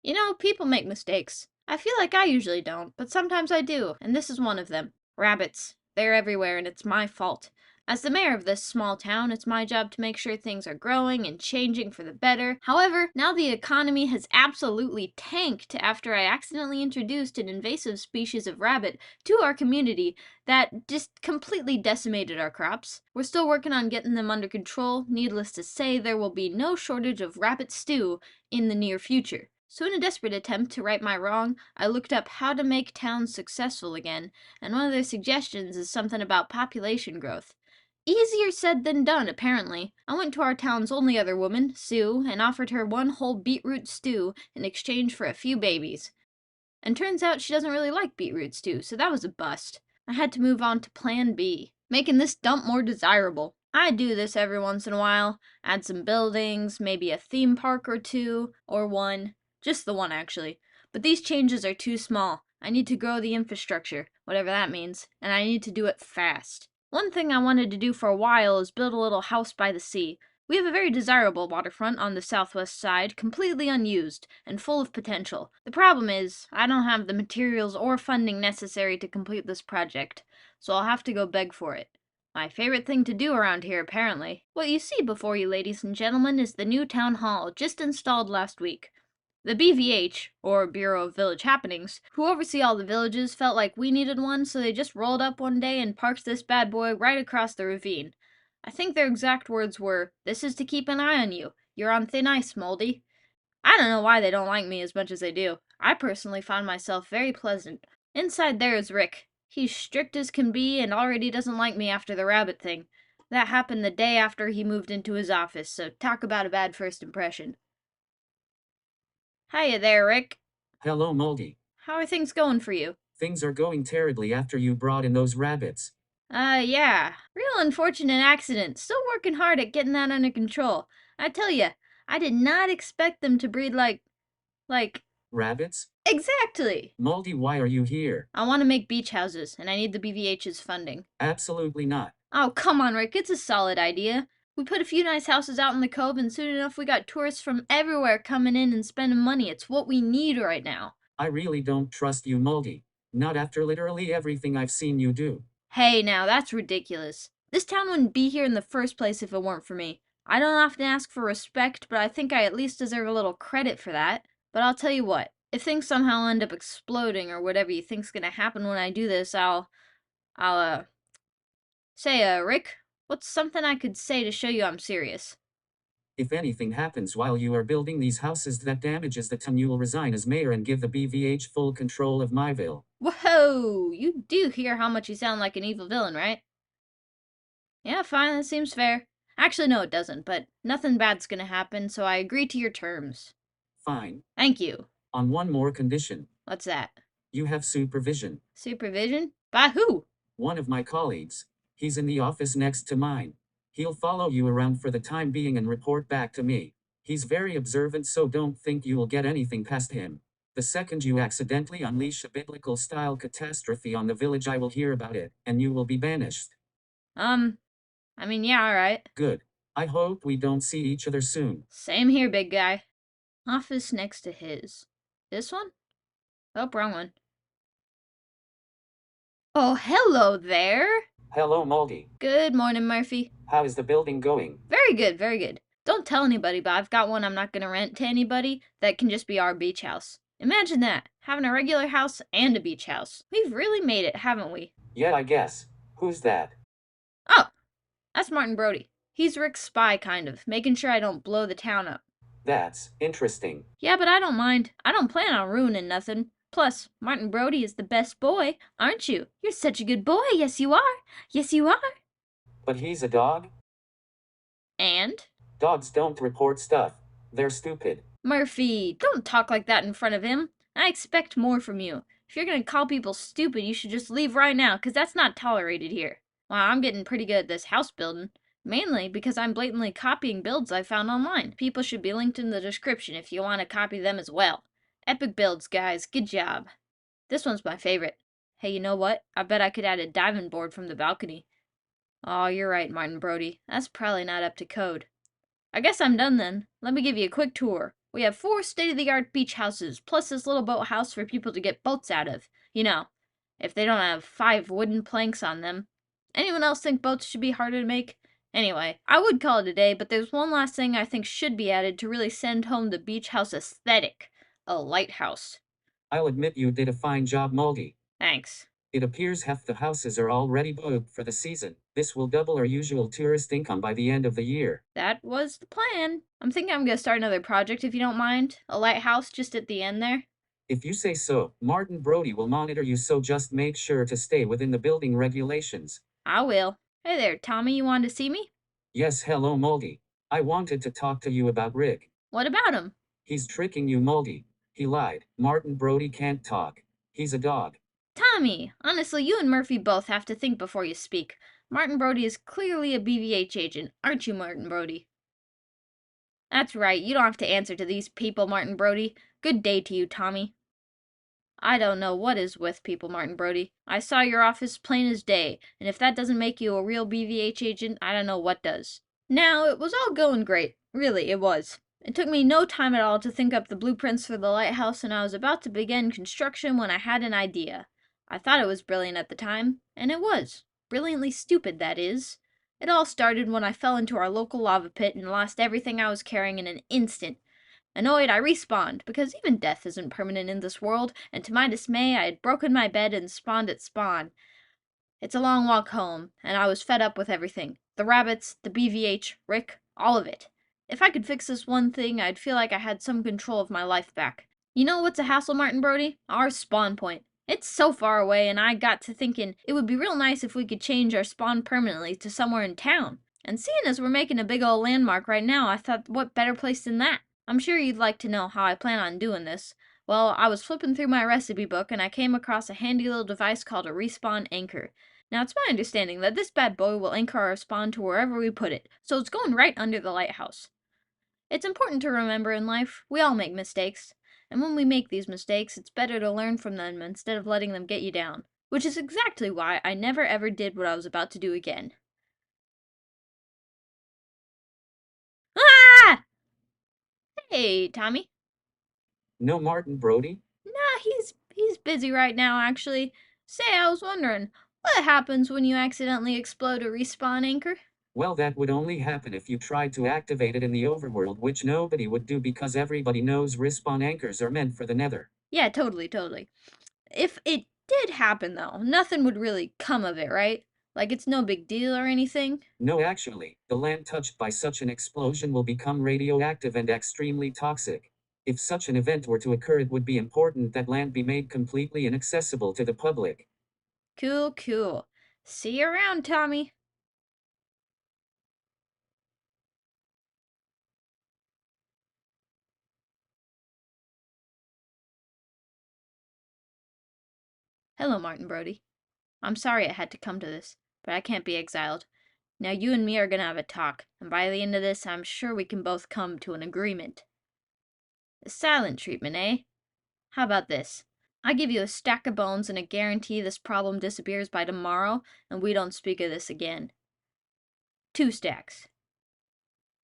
You know, people make mistakes. I feel like I usually don't, but sometimes I do, and this is one of them. Rabbits. They're everywhere, and it's my fault. As the mayor of this small town, it's my job to make sure things are growing and changing for the better. However, now the economy has absolutely tanked after I accidentally introduced an invasive species of rabbit to our community that just completely decimated our crops. We're still working on getting them under control. Needless to say, there will be no shortage of rabbit stew in the near future. So in a desperate attempt to right my wrong, I looked up how to make towns successful again, and one of their suggestions is something about population growth. Easier said than done, apparently. I went to our town's only other woman, Sue, and offered her one whole beetroot stew in exchange for a few babies. And turns out she doesn't really like beetroot stew, so that was a bust. I had to move on to plan B, making this dump more desirable. I do this every once in a while, add some buildings, maybe a theme park or two, or one. Just the one, actually. But these changes are too small. I need to grow the infrastructure, whatever that means, and I need to do it fast. One thing I wanted to do for a while is build a little house by the sea. We have a very desirable waterfront on the southwest side, completely unused and full of potential. The problem is, I don't have the materials or funding necessary to complete this project, so I'll have to go beg for it. My favorite thing to do around here, apparently. What you see before you, ladies and gentlemen, is the new town hall, just installed last week. The BVH, or Bureau of Village Happenings, who oversee all the villages, felt like we needed one, so they just rolled up one day and parked this bad boy right across the ravine. I think their exact words were, "This is to keep an eye on you. You're on thin ice, Moldy." I don't know why they don't like me as much as they do. I personally find myself very pleasant. Inside there is Rick. He's strict as can be and already doesn't like me after the rabbit thing. That happened the day after he moved into his office, so talk about a bad first impression. Hiya there, Rick. Hello, Moldy. How are things going for you? Things are going terribly after you brought in those rabbits. Yeah. Real unfortunate accident. Still working hard at getting that under control. I tell ya, I did not expect them to breed like, Rabbits? exactly! Moldy, why are you here? I want to make beach houses, and I need the BVH's funding. Absolutely not. Oh, come on, Rick, it's a solid idea. We put a few nice houses out in the cove, and soon enough we got tourists from everywhere coming in and spending money. It's what we need right now. I really don't trust you, Moldy. Not after literally everything I've seen you do. Hey, now, that's ridiculous. This town wouldn't be here in the first place if it weren't for me. I don't often ask for respect, but I think I at least deserve a little credit for that. But I'll tell you what, if things somehow end up exploding or whatever you think's gonna happen when I do this, I'll say, Rick, what's something I could say to show you I'm serious? If anything happens while you are building these houses that damages the town, you will resign as mayor and give the BVH full control of Myville. Whoa! You do hear how much you sound like an evil villain, right? Yeah, fine, that seems fair. Actually, no, it doesn't, but nothing bad's gonna happen, so I agree to your terms. Fine. Thank you. On one more condition. What's that? You have supervision. Supervision? By who? One of my colleagues. He's in the office next to mine. He'll follow you around for the time being and report back to me. He's very observant, so don't think you will get anything past him. The second you accidentally unleash a biblical-style catastrophe on the village, I will hear about it, and you will be banished. Yeah, alright. Good. I hope we don't see each other soon. Same here, big guy. Office next to his. This one? Oh, wrong one. Oh, hello there! Hello, Moldy. Good morning, Murphy. How is the building going? Very good, very good. Don't tell anybody, but I've got one I'm not gonna rent to anybody that can just be our beach house. Imagine that, having a regular house and a beach house. We've really made it, haven't we? Yeah, I guess. Who's that? Oh, that's Martin Brody. He's Rick's spy, kind of, making sure I don't blow the town up. That's interesting. Yeah, but I don't mind. I don't plan on ruining nothing. Plus, Martin Brody is the best boy, aren't you? You're such a good boy, yes you are. Yes you are. But he's a dog? And? Dogs don't report stuff. They're stupid. Murphy, don't talk like that in front of him. I expect more from you. If you're gonna call people stupid, you should just leave right now, 'cause that's not tolerated here. Wow, I'm getting pretty good at this house building. Mainly because I'm blatantly copying builds I found online. People should be linked in the description if you want to copy them as well. Epic builds, guys. Good job. This one's my favorite. Hey, you know what? I bet I could add a diving board from the balcony. Oh, you're right, Martin Brody. That's probably not up to code. I guess I'm done then. Let me give you a quick tour. We have 4 state-of-the-art beach houses, plus this little boathouse for people to get boats out of. You know, if they don't have 5 wooden planks on them. Anyone else think boats should be harder to make? Anyway, I would call it a day, but there's one last thing I think should be added to really send home the beach house aesthetic. A lighthouse. I'll admit you did a fine job, Moldy. Thanks. It appears half the houses are already booked for the season. This will double our usual tourist income by the end of the year. That was the plan. I'm thinking I'm gonna start another project if you don't mind. A lighthouse just at the end there. If you say so, Martin Brody will monitor you, so just make sure to stay within the building regulations. I will. Hey there, Tommy, you wanted to see me? Yes, hello, Moldy. I wanted to talk to you about Rick. What about him? He's tricking you, Moldy. He lied. Martin Brody can't talk. He's a dog. Tommy! Honestly, you and Murphy both have to think before you speak. Martin Brody is clearly a BVH agent, aren't you, Martin Brody? That's right, you don't have to answer to these people, Martin Brody. Good day to you, Tommy. I don't know what is with people, Martin Brody. I saw your office plain as day, and if that doesn't make you a real BVH agent, I don't know what does. Now, it was all going great. Really, it was. It took me no time at all to think up the blueprints for the lighthouse, and I was about to begin construction when I had an idea. I thought it was brilliant at the time, and it was. Brilliantly stupid, that is. It all started when I fell into our local lava pit and lost everything I was carrying in an instant. Annoyed, I respawned, because even death isn't permanent in this world, and to my dismay, I had broken my bed and spawned at spawn. It's a long walk home, and I was fed up with everything. The rabbits, the BVH, Rick, all of it. If I could fix this one thing, I'd feel like I had some control of my life back. You know what's a hassle, Martin Brody? Our spawn point. It's so far away, and I got to thinking it would be real nice if we could change our spawn permanently to somewhere in town. And seeing as we're making a big old landmark right now, I thought what better place than that? I'm sure you'd like to know how I plan on doing this. Well, I was flipping through my recipe book and I came across a handy little device called a respawn anchor. Now, it's my understanding that this bad boy will anchor our spawn to wherever we put it, so it's going right under the lighthouse. It's important to remember in life, we all make mistakes. And when we make these mistakes, it's better to learn from them instead of letting them get you down. Which is exactly why I never ever did what I was about to do again. Ah! Hey, Tommy. No Martin Brody? Nah, he's busy right now, actually. Say, I was wondering, what happens when you accidentally explode a respawn anchor? Well, that would only happen if you tried to activate it in the overworld, which nobody would do because everybody knows respawn anchors are meant for the nether. Yeah, totally. If it did happen, though, nothing would really come of it, right? Like it's no big deal or anything? No, actually, the land touched by such an explosion will become radioactive and extremely toxic. If such an event were to occur, it would be important that land be made completely inaccessible to the public. Cool. See you around, Tommy. Hello, Martin Brody. I'm sorry it had to come to this, but I can't be exiled. Now you and me are gonna have a talk, and by the end of this, I'm sure we can both come to an agreement. The silent treatment, eh? How about this? I give you a stack of bones and a guarantee this problem disappears by tomorrow, and we don't speak of this again. 2 stacks.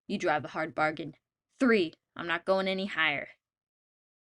You drive a hard bargain. 3. I'm not going any higher.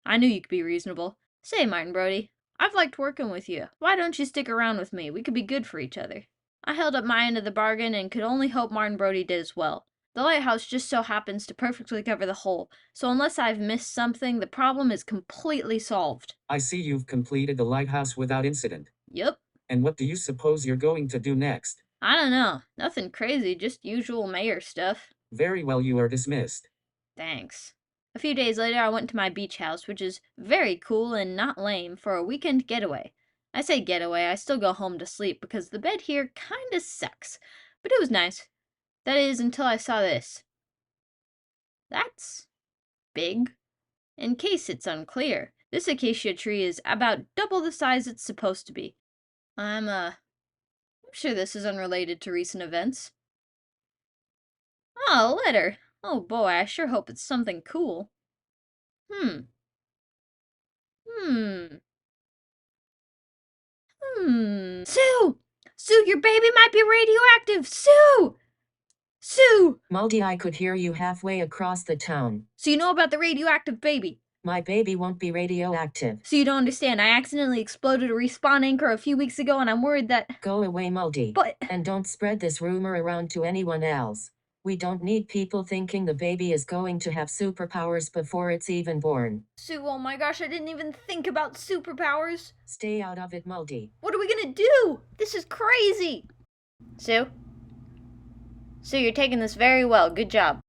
I knew you could be reasonable. Say, Martin Brody, I've liked working with you. Why don't you stick around with me? We could be good for each other. I held up my end of the bargain and could only hope Martin Brody did as well. The lighthouse just so happens to perfectly cover the hole, so unless I've missed something, the problem is completely solved. I see you've completed the lighthouse without incident. Yup. And what do you suppose you're going to do next? I don't know. Nothing crazy, just usual mayor stuff. Very well, you are dismissed. Thanks. A few days later, I went to my beach house, which is very cool and not lame, for a weekend getaway. I say getaway, I still go home to sleep because the bed here kinda sucks. But it was nice. That is, until I saw this. That's big. In case it's unclear, this acacia tree is about double the size it's supposed to be. I'm sure this is unrelated to recent events. Oh, a letter. Oh boy, I sure hope it's something cool. Hmm. Sue! Sue, your baby might be radioactive! Sue! Sue! Muldy, I could hear you halfway across the town. So you know about the radioactive baby? My baby won't be radioactive. So you don't understand. I accidentally exploded a respawn anchor a few weeks ago and I'm worried that... Go away, Muldy. But... And don't spread this rumor around to anyone else. We don't need people thinking the baby is going to have superpowers before it's even born. Sue, oh my gosh, I didn't even think about superpowers. Stay out of it, Muldy. What are we gonna do? This is crazy. Sue? Sue, you're taking this very well. Good job.